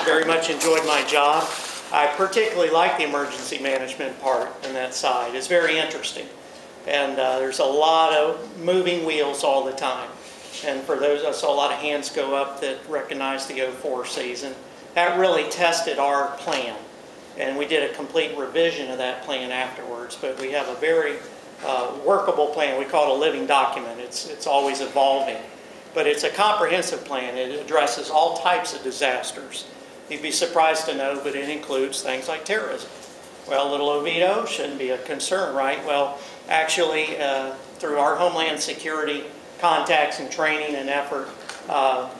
Very much enjoyed my job. I particularly like the emergency management part and that side. It's very interesting. And there's a lot of moving wheels all the time. And for those, I saw a lot of hands go up that recognized the '04 season. That really tested our plan. And we did a complete revision of that plan afterwards. But we have a very workable plan. We call it a living document. It's always evolving. But it's a comprehensive plan. It addresses all types of disasters. You'd be surprised to know, but it includes things like terrorism. Well, little Oviedo shouldn't be a concern, right? Well, actually, through our Homeland Security contacts and training and effort,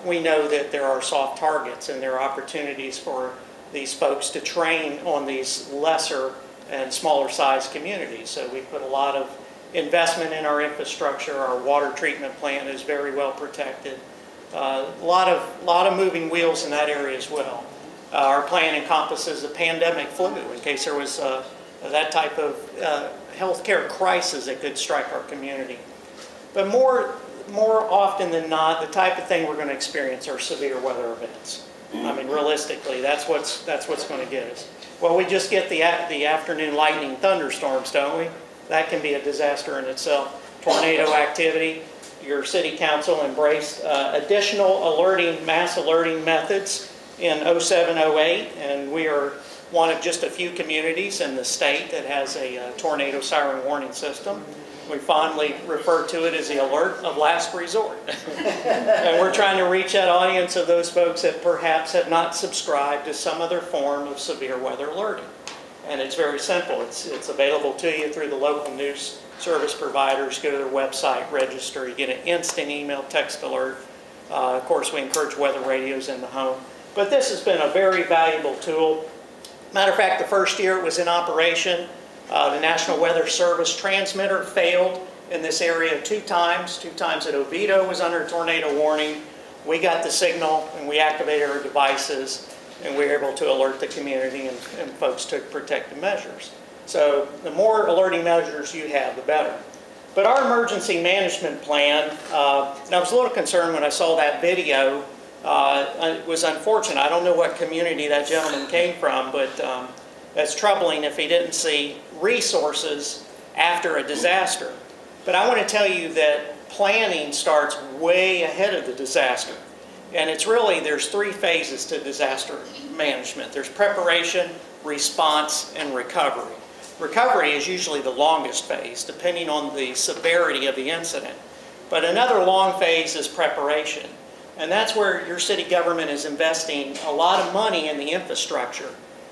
we know that there are soft targets and there are opportunities for these folks to train on these lesser and smaller sized communities. So we put a lot of investment in our infrastructure. Our water treatment plant is very well protected. A lot of moving wheels in that area as well. Our plan encompasses a pandemic flu in case there was that type of healthcare crisis that could strike our community. But more often than not, the type of thing we're going to experience are severe weather events. I mean, realistically, that's what's going to get us. Well, we just get the afternoon lightning thunderstorms, don't we? That can be a disaster in itself. Tornado activity. Your city council embraced additional mass alerting methods in '07-08, and we are one of just a few communities in the state that has a tornado siren warning system. We fondly refer to it as the alert of last resort. And we're trying to reach that audience of those folks that perhaps have not subscribed to some other form of severe weather alerting. And it's very simple. It's available to you through the local news service providers. Go to their website, register. You get an instant email, text alert. Of course, we encourage weather radios in the home. But this has been a very valuable tool. Matter of fact, the first year it was in operation, the National Weather Service transmitter failed in this area two times. Two times at Oviedo was under tornado warning. We got the signal and we activated our devices and we were able to alert the community and folks took protective measures. So the more alerting measures you have, the better. But our emergency management plan, and I was a little concerned when I saw that video. It was unfortunate. I don't know what community that gentleman came from, but that's troubling if he didn't see resources after a disaster. But I want to tell you that planning starts way ahead of the disaster. And it's really, there's three phases to disaster management. There's preparation, response, and recovery. Recovery is usually the longest phase, depending on the severity of the incident. But another long phase is preparation. And that's where your city government is investing a lot of money in the infrastructure.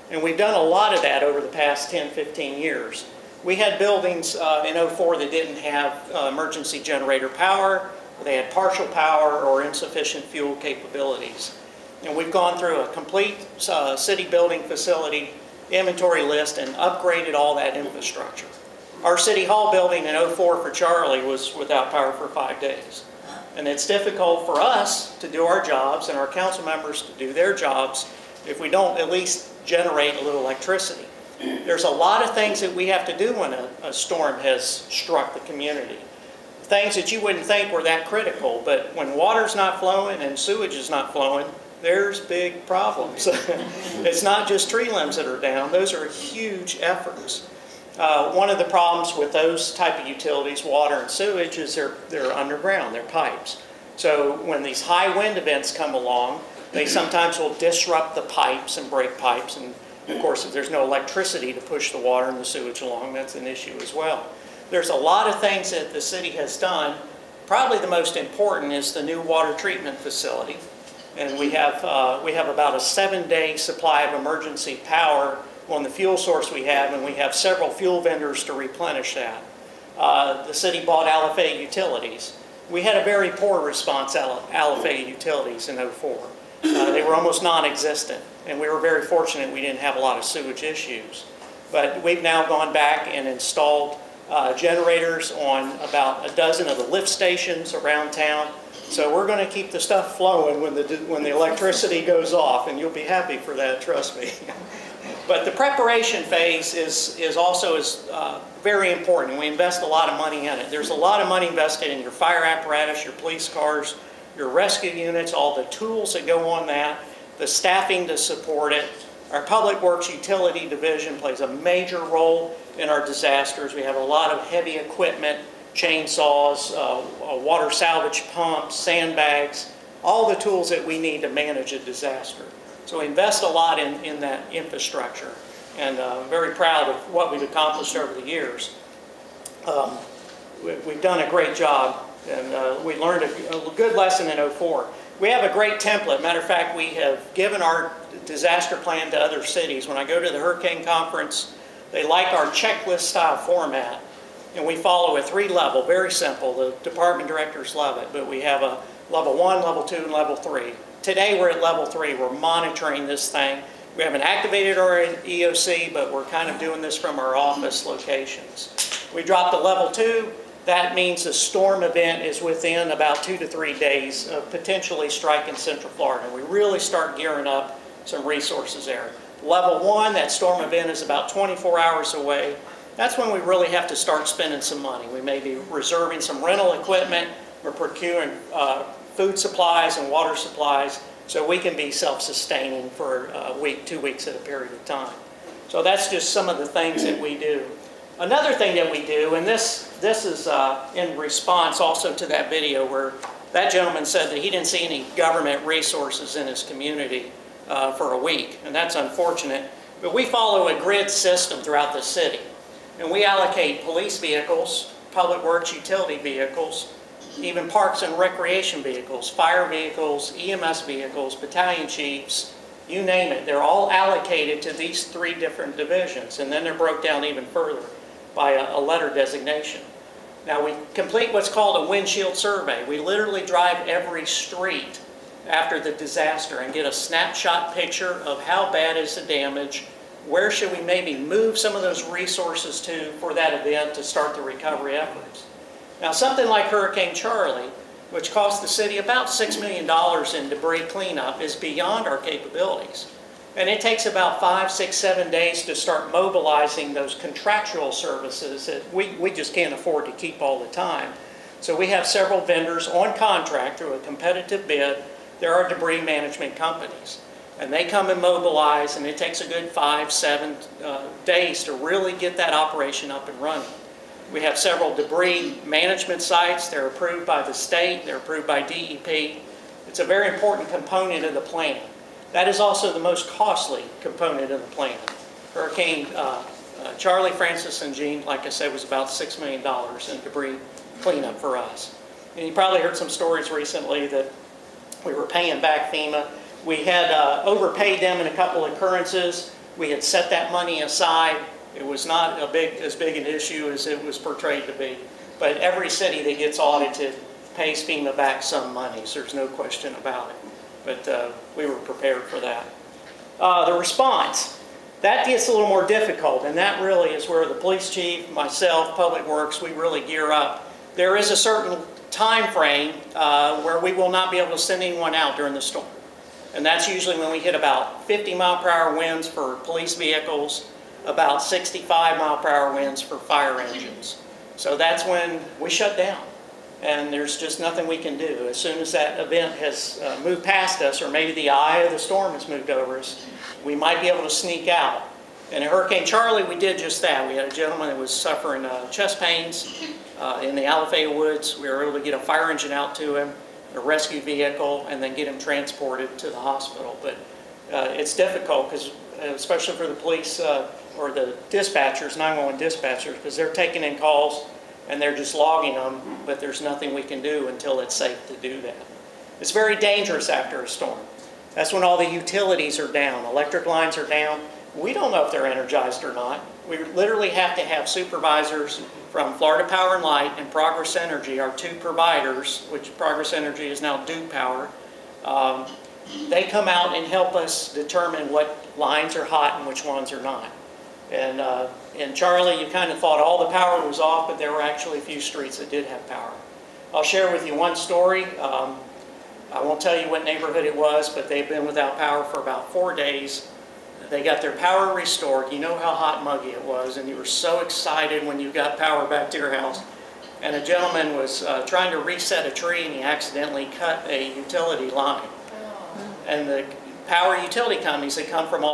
And we've done a lot of that over the past 10, 15 years. We had buildings in '04 that didn't have emergency generator power, they had partial power or insufficient fuel capabilities. And we've gone through a complete city building facility inventory list and upgraded all that infrastructure. Our City Hall building in '04 for Charlie was without power for 5 days. And it's difficult for us to do our jobs and our council members to do their jobs if we don't at least generate a little electricity. There's a lot of things that we have to do when a storm has struck the community. Things that you wouldn't think were that critical, but when water's not flowing and sewage is not flowing, there's big problems. It's not just tree limbs that are down, those are huge efforts. One of the problems with those type of utilities, water and sewage, is they're underground, they're pipes. So when these high wind events come along, they sometimes will disrupt the pipes and break pipes. And of course, if there's no electricity to push the water and the sewage along, that's an issue as well. There's a lot of things that the city has done. Probably the most important is the new water treatment facility. And we have about a 7-day supply of emergency power on the fuel source we have, and we have several fuel vendors to replenish that. The city bought Alafay Utilities. We had a very poor response at Alafay Utilities in '04. They were almost non-existent, and we were very fortunate we didn't have a lot of sewage issues. But we've now gone back and installed generators on about a dozen of the lift stations around town. So we're going to keep the stuff flowing when the electricity goes off, and you'll be happy for that, trust me. But the preparation phase is also very important. We invest a lot of money in it. There's a lot of money invested in your fire apparatus, your police cars, your rescue units, all the tools that go on that. the staffing to support it. Our Public Works Utility Division plays a major role in our disasters. We have a lot of heavy equipment, chainsaws, water salvage pumps, sandbags, all the tools that we need to manage a disaster. So we invest a lot in that infrastructure, and I'm very proud of what we've accomplished over the years. We've done a great job, and we learned a good lesson in '04. We have a great template. Matter of fact, we have given our disaster plan to other cities. When I go to the hurricane conference, they like our checklist style format, and we follow a 3-level, very simple. The department directors love it, but we have a level 1, level 2, and level 3. Today we're at level 3. We're monitoring this thing. We haven't activated our EOC, but we're kind of doing this from our office locations. We dropped to level 2. That means the storm event is within about 2 to 3 days of potentially striking Central Florida. We really start gearing up some resources there. Level 1, that storm event is about 24 hours away. That's when we really have to start spending some money. We may be reserving some rental equipment. We're procuring food supplies and water supplies so we can be self-sustaining for a week, 2 weeks at a period of time. So that's just some of the things that we do. Another thing that we do, and this is in response also to that video where that gentleman said that he didn't see any government resources in his community for a week, and that's unfortunate. But we follow a grid system throughout the city, and we allocate police vehicles, public works utility vehicles, even parks and recreation vehicles, fire vehicles, EMS vehicles, battalion chiefs, you name it. They're all allocated to these 3 different divisions, and then they're broke down even further by a letter designation. Now we complete what's called a windshield survey. We literally drive every street after the disaster and get a snapshot picture of how bad is the damage, where should we maybe move some of those resources to for that event to start the recovery efforts. Now something like Hurricane Charlie, which cost the city about $6 million in debris cleanup, is beyond our capabilities. And it takes about 5, 6, 7 days to start mobilizing those contractual services that we just can't afford to keep all the time. So we have several vendors on contract through a competitive bid. There are debris management companies. And they come and mobilize, and it takes a good 5, 7 days to really get that operation up and running. We have several debris management sites. They're approved by the state. They're approved by DEP. It's a very important component of the plan. That is also the most costly component of the plan. Hurricane Charlie, Francis, and Jean, like I said, was about $6 million in debris cleanup for us. And you probably heard some stories recently that we were paying back FEMA. We had overpaid them in a couple of occurrences. We had set that money aside. It was not as big an issue as it was portrayed to be. But every city that gets audited pays FEMA back some money, so there's no question about it. But we were prepared for that. The response, that gets a little more difficult, and that really is where the police chief, myself, Public Works, we really gear up. There is a certain time frame where we will not be able to send anyone out during the storm. And that's usually when we hit about 50-mile-per-hour winds for police vehicles, about 65-mile-per-hour winds for fire engines. So that's when we shut down. And there's just nothing we can do. As soon as that event has moved past us, or maybe the eye of the storm has moved over us, we might be able to sneak out. And in Hurricane Charlie, we did just that. We had a gentleman that was suffering chest pains in the Alafaya Woods. We were able to get a fire engine out to him, a rescue vehicle, and then get him transported to the hospital. But it's difficult, because especially for the police or the dispatchers, 911 dispatchers, because they're taking in calls and they're just logging them, but there's nothing we can do until it's safe to do that. It's very dangerous after a storm. That's when all the utilities are down, electric lines are down. We don't know if they're energized or not. We literally have to have supervisors from Florida Power and Light and Progress Energy, our 2 providers, which Progress Energy is now Duke Power. They come out and help us determine what lines are hot and which ones are not. And in Charlie, you kind of thought all the power was off, but there were actually a few streets that did have power. I'll share with you one story. I won't tell you what neighborhood it was, but they've been without power for about 4 days. They got their power restored. You know how hot and muggy it was, and you were so excited when you got power back to your house. And a gentleman was trying to reset a tree, and he accidentally cut a utility line. And the power utility companies that come from all